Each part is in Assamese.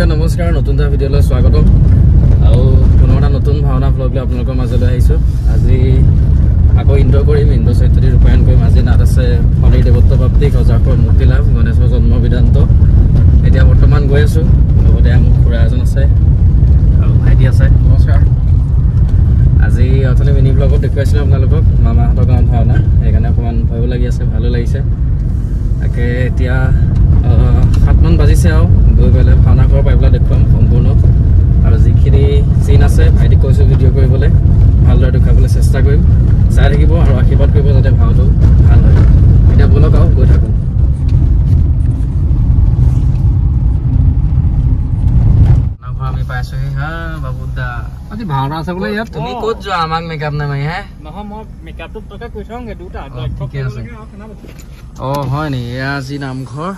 नमस्कार नतुन भिडिओ स्वागत और पुनः नतुन भावना ब्लग आपलोक मजल आज आको इंट्रो करिम इंद्र चैत्री रूपायन कर आज नाट आसे शनि देवत्व प्राप्ति गजाकर मुक्ति लाभ गणेशर जन्म विधांत एतिया बर्तमान गई आसो लगते मोर खुरा एजन आछे और भाइटी आछे नमस्कार आज अथनि मिनी ब्लगत देखुवाइছিলো आपनालोকক मामाहतर गाँव भावना সেইকাৰণে অকমান ভয়ো লাগি আছে ভালো লাগিছে তাকে এতিয়া 7 মান বাজিছে আৰু গৈ গলে ভাওনা কৰিব পাৰিবলা দেখুৱাম সম্পূৰ্ণ আৰু যিখিনি সিন আছে ভাইটি কৈছো ভিডিও কৰিবলৈ ভালদৰে দেখাবলৈ চেষ্টা কৰিম চাই থাকিব আৰু আশীৰ্বাদ কৰিব যাতে ভাওটো ভাল হয় এটা বলক আৰু গৈ থাকো না আমি পাইছো হা বাবুদা আজি ভাওনা আছে বোলে ইয়াত তুমি ক'ত যোৱা আমাক মেকআপ নাই মাই হে নহয় মই মেকআপটো টকা কৈ থংগে দুটা ঠিক আছে অ হয় নি আজি নামঘৰ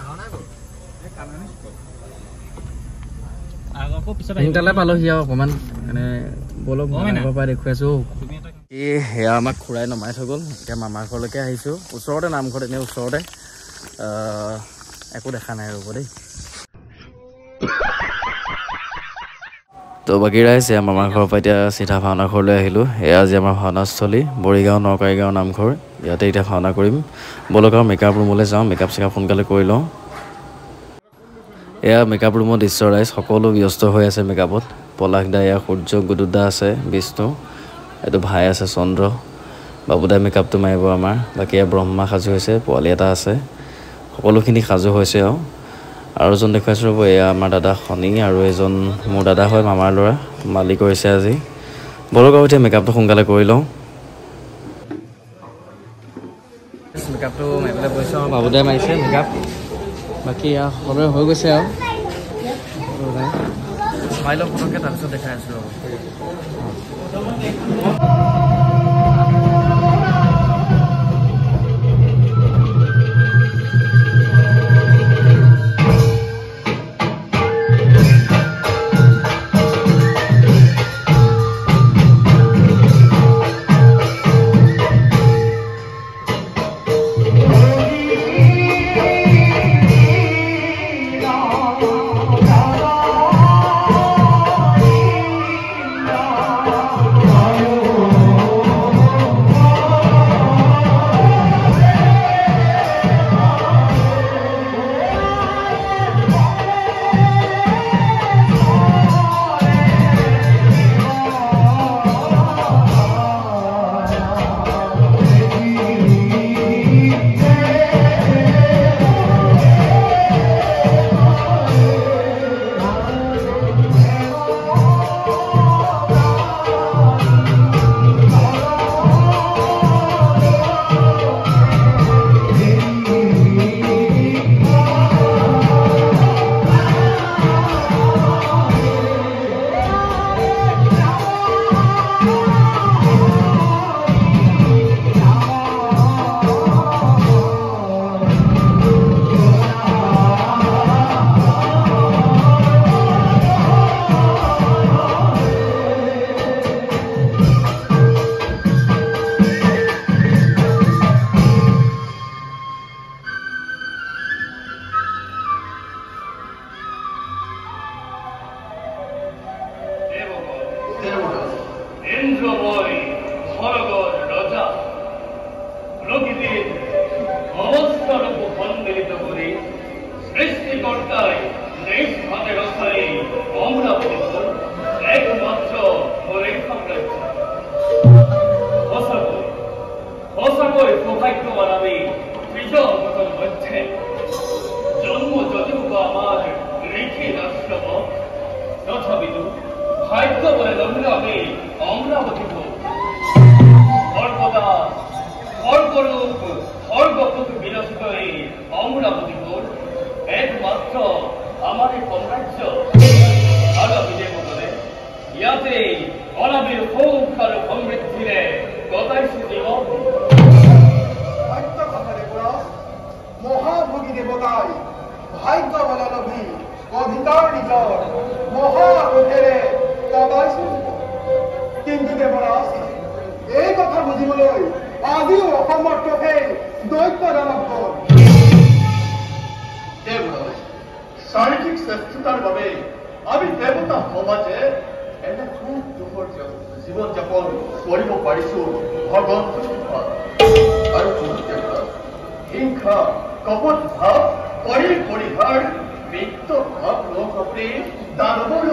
সোনকালে পালোহি আৰু অকণমান মানে বলক পৰা দেখুৱাইছো এই সেয়া আমাক খুৰাই নমাই থৈ গ'ল এতিয়া মামাৰ ঘৰলৈকে আহিছোঁ ওচৰতে নামঘৰত এনেই ওচৰতে একো দেখা নাই ৰ'ব দেই তো বাকী ৰাইজে মামাৰ ঘৰৰ পৰা এতিয়া চিধা ভাওনা ঘৰলৈ আহিলোঁ এয়া আজি আমাৰ ভাওনাস্থলী বৰিগাঁও নকাৰীগাঁও নামঘৰ ইয়াতে এতিয়া ভাওনা কৰিম বলক আৰু মেকআপ ৰুমলৈ যাওঁ মেকআপ চেকআপ সোনকালে কৰি লওঁ এয়া মেকআপ ৰুমৰ দৃশ্য ৰাইজ সকলো ব্যস্ত হৈ আছে মেকআপত পলাশ দা এয়া সূৰ্য গুদুদা আছে বিষ্ণু এইটো ভাই আছে চন্দ্ৰ বাবুদাই মেকআপটো মাৰিব আমাৰ বাকী এয়া ব্ৰহ্মা সাজু হৈছে পোৱালি এটা আছে সকলোখিনি সাজু হৈছে আৰু এজন দেখুৱাইছোঁ ৰ'ব এয়া আমাৰ দাদা শনি আৰু এজন মোৰ দাদা হয় মামাৰ ল'ৰা মালিক হৈছে আজি বলক আৰু এতিয়া মেকআপটো সোনকালে কৰি লওঁ মেকআপটো মাৰিবলৈ গৈছোঁ আৰু বাবুদাই মাৰিছে মেকআপ বাকী সকলোৰে হৈ গৈছে আৰু চাই লওক ফটককৈ তাৰপিছত দেখাই আছোঁ ৰ'ব দেবতায় ভাগ্য বলা নবী অধিকাৰ নিজৰ মহাৰোধেৰে কবাইছিল কিন্তু দেৱৰাজ এই কথা বুজিবলৈ আজিও অসমৰ্থ সেই দৈত্য দানৱৰ দেৱৰাজ শাৰীৰিক শ্ৰেষ্ঠতাৰ বাবে আমি দেৱতা সমাজে এনে খুব দুখৰ জীৱন যাপন কৰিব পাৰিছো ভগৱন্তৰ কৃপাত আৰু দেৱৰাজ হিংসা কপট ভাৱ পৰিহাৰ মৃত্য ভাৱ লোক আপনি দানৱৰ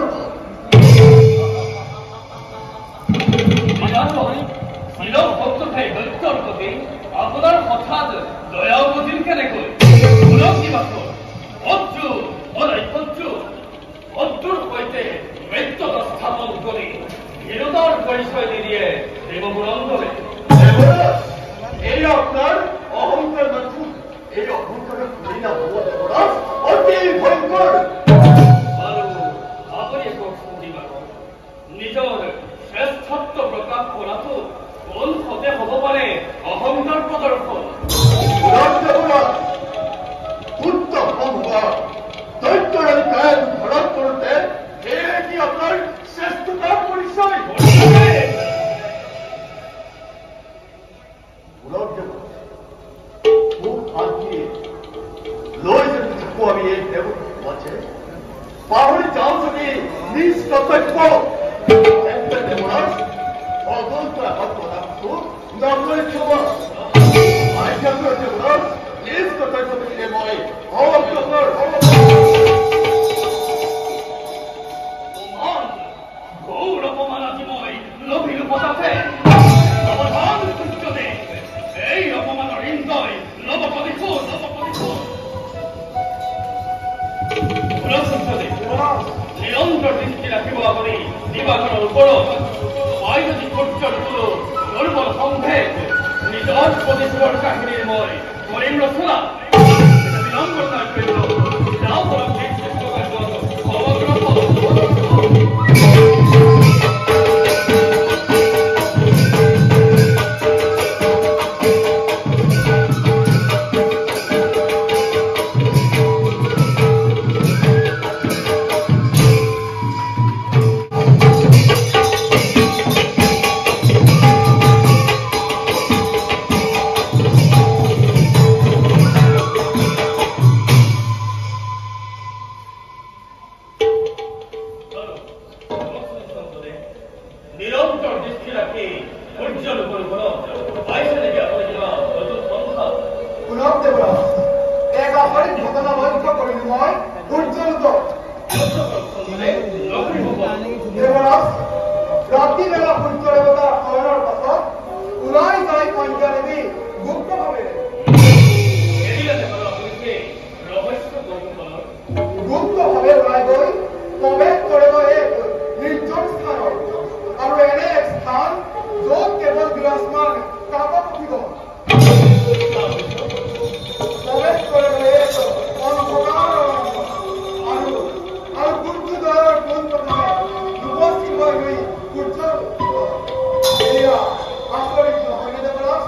আপোনাৰ হঠাৎ দয়াও বুজিল কেনেকৈ অদ্ৰুৰ সৈতে মৃত্যুত স্থাপন কৰি বিৰোধৰ পৰিচয় নিদিয়ে দেৱপুৰন্দৰে এই আপোনাৰ অহংকাৰ নাথু এই অহংকাৰৰ পৰিণাম হ'ব দেৱৰাজ অতি ভয়ংকৰ আৰু আপুনি কওকচোন নিজৰ শ্ৰেষ্ঠত্ব প্ৰকাশ কৰাটো কোন সতে হ'ব পাৰে অহংকাৰ প্ৰদৰ্শন দৈত্যৰাজ গায়ক ঘৰত কৰোঁতে এয়ে কি আপোনাৰ শ্ৰেষ্ঠতাৰ পৰিচয় খুব শান্তি লৈ যদি থাকো আমি এই দেৱতাে পাহৰি যাওঁ যদি নিজ কৰ্তব্য দেৱৰাজ ভগৱন্তৰ আগত প্ৰদানটো নকৰি থব দেৱৰাজ নিজ কৰ্তব্য দেখিলে মই গৌৰ অপমান আজি মই লভিলো পতাতে অৱধান সূৰ্যদে এই অপমানৰ ইন্দ্ৰই লব প্ৰতিশোধ নিৰন্তৰ দৃষ্টি ৰাখিব আপুনি দিবাখনৰ ওপৰত মই যদি সূৰ্যৰ কোনো দুৰ্বল সন্দেহ নিজৰ প্ৰতিশোধৰ কাহিনীৰ মই কৰিম ৰচনা বিলম্ব নাই কৰিব যাওঁ বৰং নিৰন্তৰ দৃষ্টি ৰাখি সূৰ্যৰ ওপৰত পাইছে নেকি আপুনি কিবা নতুন সংখ্যা শুনক দেৱৰাজ এক আচৰিত ঘটনা লক্ষ্য কৰিলো মই সূৰ্যলোকত দেৱৰাজ ৰাতিবেলা সূৰ্য দেৱতাৰ শয়নৰ পাছত ওলাই যায় কন্যা দেৱী গুপ্তভাৱেৰে গুপ্তভাৱে ওলাই গৈ প্ৰৱেশ কৰিব এক নিৰ্জন স্থানত আৰু এনে এক স্থান য'ত কেৱল বিৰাজমান কাকপক্ষীগ প্ৰৱেশ কৰিবলৈ এক অন্ধকাৰ আৰু সূৰ্যোদয়ৰ পোনপ্ৰথমে উপস্থিত হৈ গৈ সূৰ্যৰ এয়া আচৰিত নহয়নে দেৱৰাজ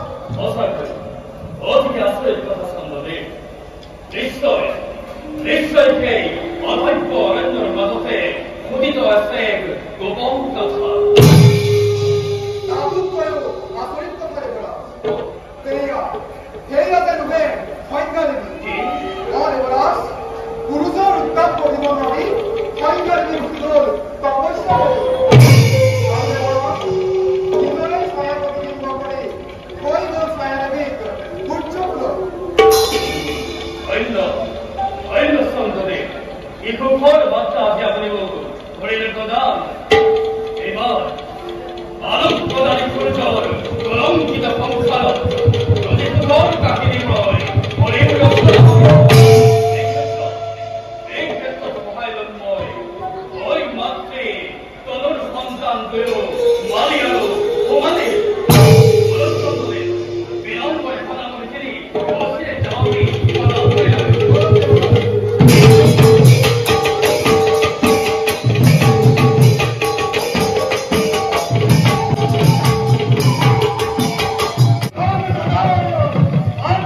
অতি আচৰিত কথা সম্বন্ধে নিশ্চয় সেই অভব্য অৰণ্যৰ মাজতে খোদিত আছে এক গোপন কথা তাতোতকৈও আচৰিত কথা দেৱৰাজ সেয়া জানোহে সংজ্ঞা দেৱী দেৱৰাজ পুৰুষৰ উত্তাপ কৰিব নোৱাৰি সংজ্ঞা দেৱী উঠি গ'ল তপস্যা নিজৰে ছায়া প্ৰতিবিম্ব কৰি কৈ গ'ল ছায়া দেৱীক সূৰ্যকুলত অন্য সন্তানে ই সুখৰ বাৰ্তা আজি আপুনি মোক ধৰিলে প্ৰদান এইবাৰ আলোক প্ৰদানী সূৰ্যৰ কলংকিত সংসাৰত যদি সুখৰ কাহিনী হয় এই ক্ষেত্ৰত সহায় ল'ম মই মাতৃ তলৰ সন্তান গৈও মালি আৰু সমানে বিলম্বৰে সদামৰিখিনি যাওঁগৈ I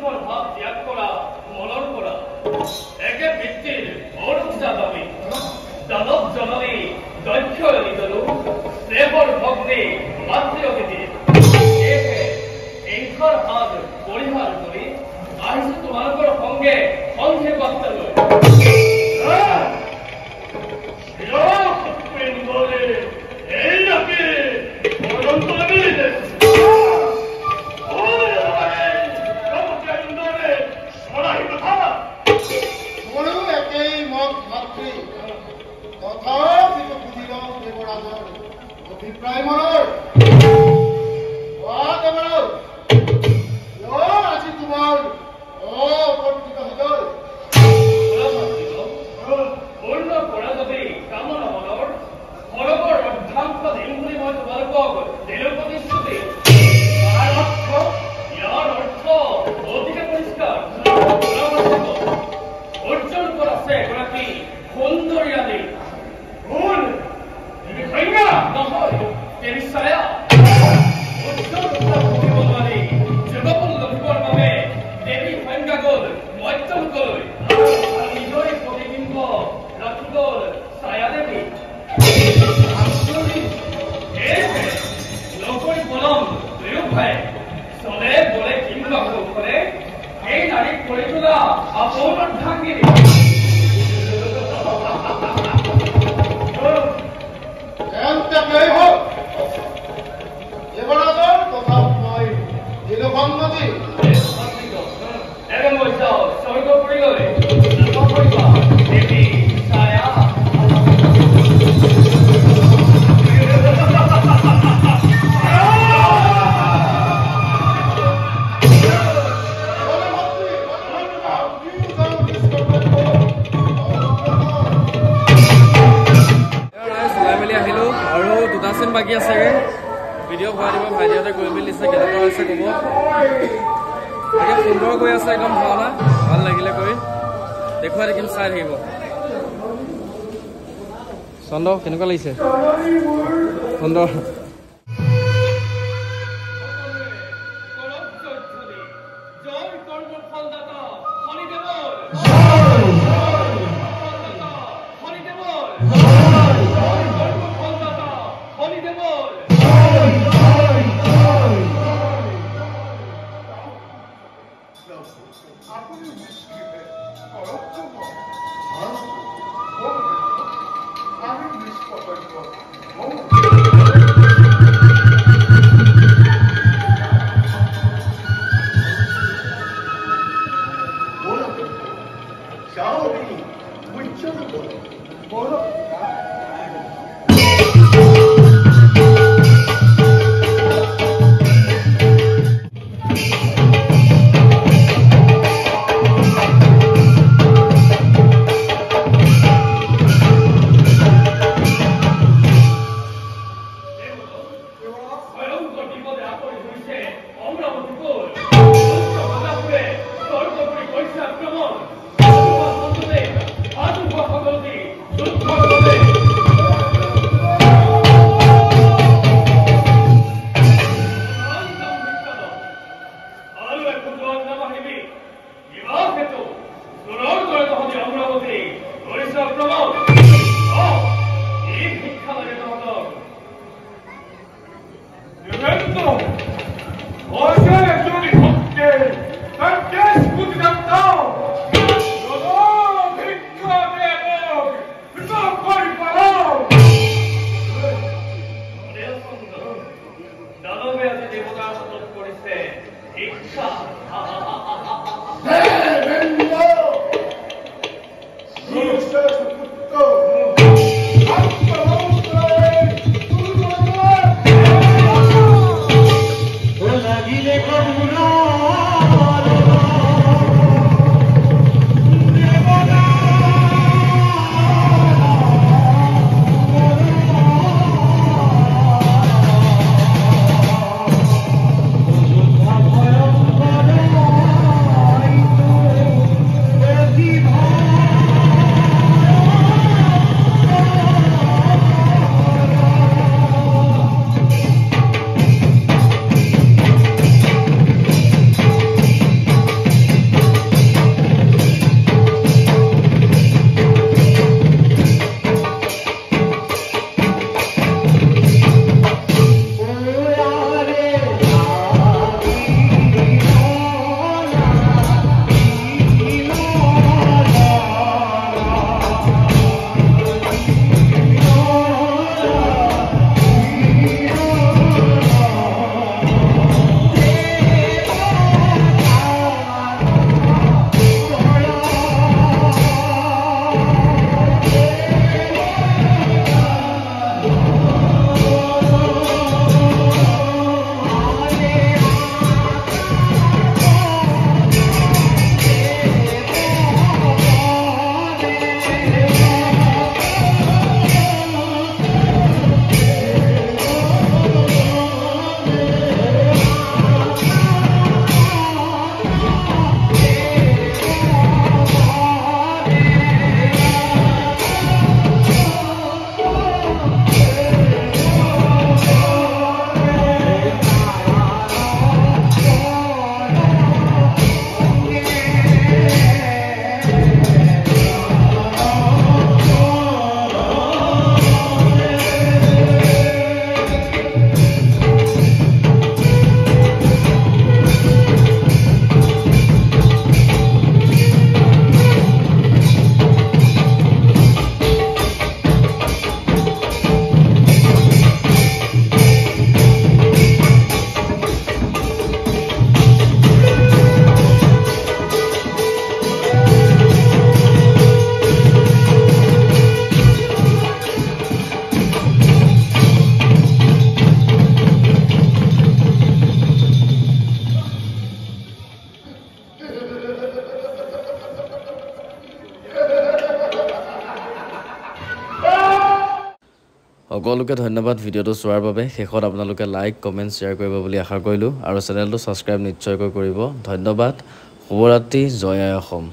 যুদ্ধৰ ভাৱ ত্যাগ কৰা মনৰ পৰা একে ভিত্তিৰ অৰূপা দাবী দানৱ জননী দক্ষ নিদলো দেৱৰ ভগ্নী মাতৃ অতিথি হিংসাৰ হাত পৰিহাৰ কৰি আহিছো তোমালোকৰ সংগে সন্ধে বাৰ্তালৈ বাকি আছে ভিডিও ভৰাই দিব ভাইটিহঁতে গৈ মেলি দিছে কেনেকুৱা হৈছে ক'ব তাকে সুন্দৰ গৈ আছে একদম ভাওনা ভাল লাগিলে কৰি দেখুৱাই দেখিম চাই থাকিব চন্দ কেনেকুৱা লাগিছে সুন্দৰ Good সকলোকে ধন্যবাদ ভিডিঅ'টো চোৱাৰ বাবে শেষত আপোনালোকে লাইক কমেণ্ট শ্বেয়াৰ কৰিব বুলি আশা কৰিলোঁ আৰু চেনেলটো ছাবস্ক্ৰাইব নিশ্চয়কৈ কৰিব ধন্যবাদ শুভৰাত্ৰি জয় আই অসম